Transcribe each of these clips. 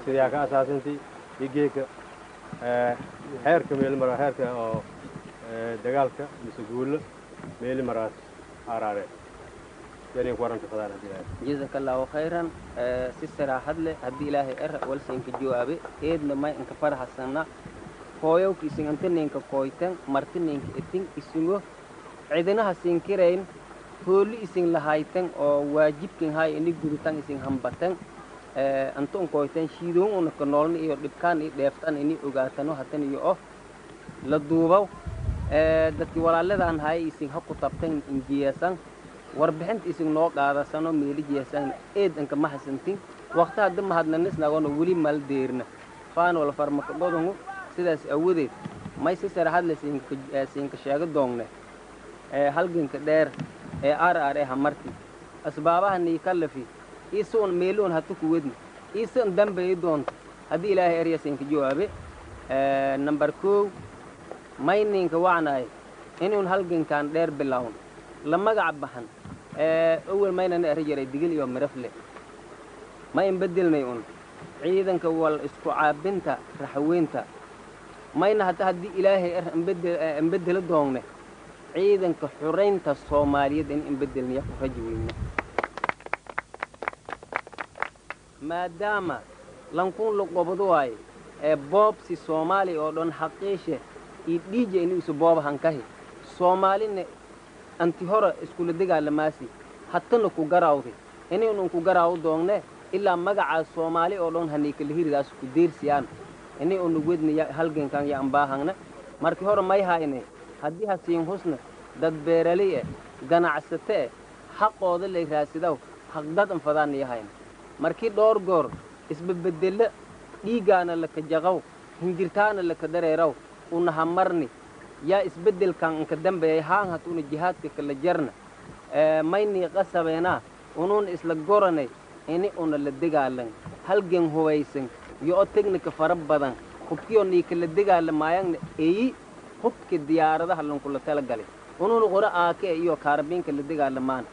سيدي أساسنتي يجيك حيرك ميل مرة حيرك أو دجالك مسجول ميل مرات عرارة يعني قرنت فضانا دي جزاك الله خيرا سيسرا حدل هدي إلهي والسين كجوابي إيدنا ما إنك فرح السنة كويو كيسين أنتن إنك كويتن مرتن إنك إتين إسنو عدنا هسين كيرين هولي إسين لهايتن أو واجبكين هاي إني جروتان إسين همبتن أنتم كويتن شيدون ونكنولن إيو دبكان إيو ديفتان إني أغاتنو هتن إيو لدوباو dadkii walaaladaan hay isin haku tabtan injiyasan warbixinta isin noo qaadasano meelijiyasan eedanka ma hasantin waqti hadda ma hadnanis nagono weli mal deerna faan wala farmaka badanu sidaas awadeed may si saraxad la siin ka sheego doonne halganka dheer RRA hamarti asbaabaha ni kalafi isuun meeloon hatu ku wadni isan dambe doonto hadii ilaahay eriya siin ka jawaabe number 2 mayninka wacnaay inuu halgan kan dheer bilawn la magac baxan awal maynan arijiray digil iyo mirafle ma in bedelnay ciidanka wal isku caabinta raxweynta mayna hadii ilaahay in bedel doonne ciidanka xureynta Soomaaliyeed in bedelniya ku rajweyna maadaama lankun lu qobado way boobsi Soomaali oo dhan xaqiishe idije inuu sababa hankahi Soomaalina anti hore isku dagaalamaasi hatana ku garaawday inuu ku garaaw doonne ila magaca Soomaali oo dhan hanay kala hiridaas ku deersiyaan inuu nugudniya halgankan ya ambaahana markii hore may haayne hadii hasiin husna dad beeraley ganacsate xaqooda la raasidaw xaqdad fadaan yahay markii door goor isbedel dhiigana la ka jaqaw hinjirtaana la ka dareeraw una hamarni ya isbedel kan ka dambeeyay haan hatuna jihaadka kala jarna mayni qasabeena unun isla goranay ini una la dagaalan halgan hubaysan iyo technique fara badan hubkiyo ni kala dagaalamaayaan hubka diyaaradaha lan kula tala galay unun qora aake iyo kaarbiin kala dagaalamaan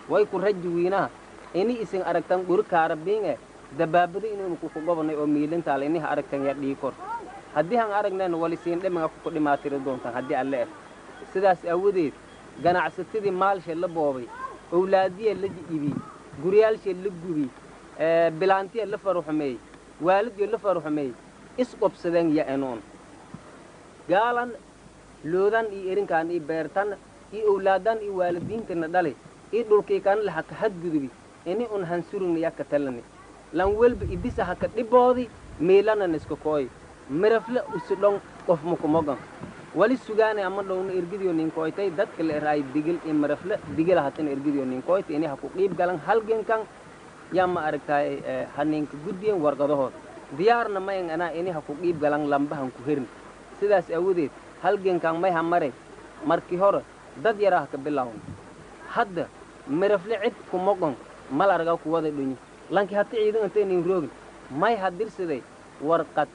way ku rajwiina ini isin aragtan gur kaarbiin dabaabada inuu ku gobanay oo miilinta la inaha aragtan ya dhiikor haddii aan aragnaan walisiin dhamaga ku dhimaatiro doontaan haddii alle sidaas awadeed ganacsatadii maalsha la boobay awlaadiye la jibi guriyaalsha la gubi bilaantiye la faruxmay waalidyo la faruxmay isqobsadeen ya enoon gaalan loodan iyo erinkaan iyo beertan iyo awlaadan iyo waalidiintana dhalay iyo dhulkii kan la haka hadgudubi ini un hansurun ya ka talani lan walba idisa haka dhiboodi meelana iska kooy mirafle usudon qof mukumogan wali sugaane ama dhowna irgidiyo nin kooytay dadka la raay digil in mirafle digil hatan irgidiyo nin kooytay inay ku qiib galan halgankan yama aragtay haninka gudbiyan warqadahood diyaarna ma ana inay ku qiib galan lambahan ku hirin sidaas awadeed halgankan may hamare markii hore dad yaraah ka bilaawon hadda mirafle cid ku mogon mal arga ku wada dhunyi lanki hatta ciidan intay nin roogin may hadirsaday warqad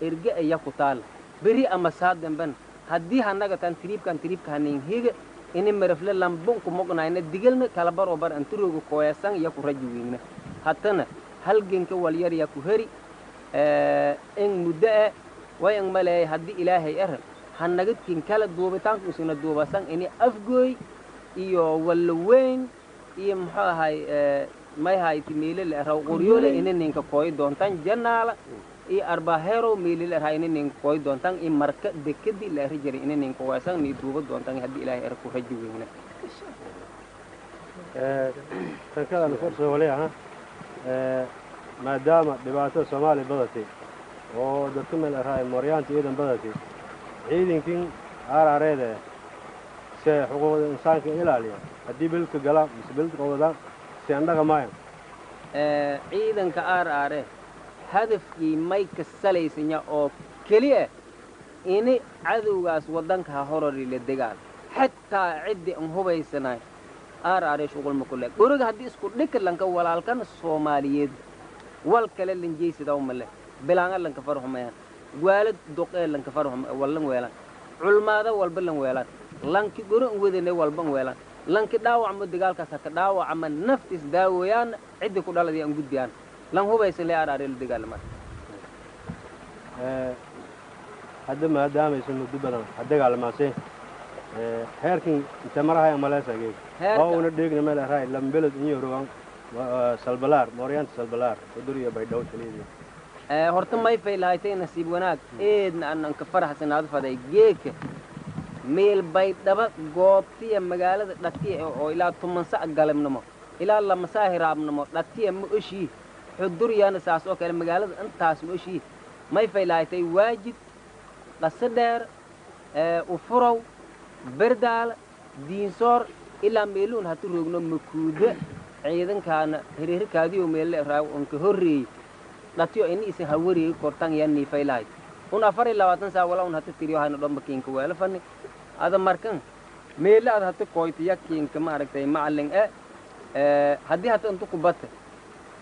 erge ay ku taal bari ama saadanban hadii hanaga tan tribkan hanin higa ini mirafle lambun ku mognayna digalna kala baro bar anturugo kooyasan ya ku rajwiina hatana halganka wal yar ya ku heri in muddaa way ang malay hadii ilaahay hanaga kin kala duubitaanku isna duubasan ini afgooy iyo walweyn iyo maxahay may hayti meelil raw qoryoole in ninka kooy doontan janaala iyo arbahero meelil raayna ninka kooy doontan in marka dekadi la rijari in ninka waasan ni duuba doontan hadii ilaahay ku rajweeyna tankada furso waliha maadaama dhibaato Soomaali badatay oo dadka meel raay maryaanti iidan badatay ciidankin RRA si xuquuqda insaanka ilaaliya hadii bilka gala misbilka qowda si andaga maayan ciidanka RRA hadafkii may ka salaysanya oo kaliya ini cadowgaas wadanka horori la dagaal hatta cidi aan hubaysanay RRA shughul ma kulay guriga hadii isku dhiklanka walaalkan Soomaaliyeed wal kale linjeysida oo male bilaan lanka farxumayaan waalid duqee lanka farxum wallan weelan culmaada walba lan weelan lanki gurin wadane walban weelan lanki dhaawac ma dagaalkaas ka dhaawac ama naftis daawayaan cidi ku dhaladii aan gudbiyaan lan hubaysan la RRA la dagaalama hadda maadaama aysan muddo badan dagaalamaaseen heerkan inta marahay amaleesagay oo una dheegna meel raay lambelad iyo rogan salbalaar mooryaanta salbalaar uduriya baydhaw kaliya horta may faylaaytay nasiib wanaag eedna aanan ka faraxsanaado faday geeka meel baydhaba goobtiya magaalada dhatiya oo ilaa 10 sac galabnimo ilaa 2 saac raabnimo dhatiya ma oshii xuduriyana saas oo kale magaalada intaas ma oshii may faylaaytay waajid qasadheer ufurow berdaal diinsoor ilaa meeluun hatu roogno makuuda ciidankaana hirirkaadiyo meel raaw onka horreeyay dhatiyo in isin hawareey kortan yani faylaay un 24 saac wala un hatu tiriyo hayno dhamba kiinka weela fanni ada markan meela ad hatu koytiya kiinka ma aragtay macallin haddii hatu intu kubata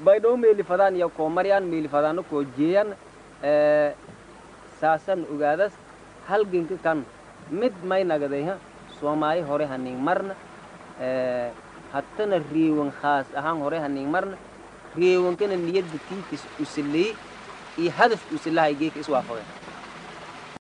baydhow meeli fadaan iyo ko maryaan meeli fadaan ko jeeyan saasan ogaadas halganka kan mid may nagadayha Soomaali hore hanin marna hatana riiwan khaas ahaan hore hanin marna riiwan kana niyad tiikis usilay iyo hadaf usilahay geek iswaafaqay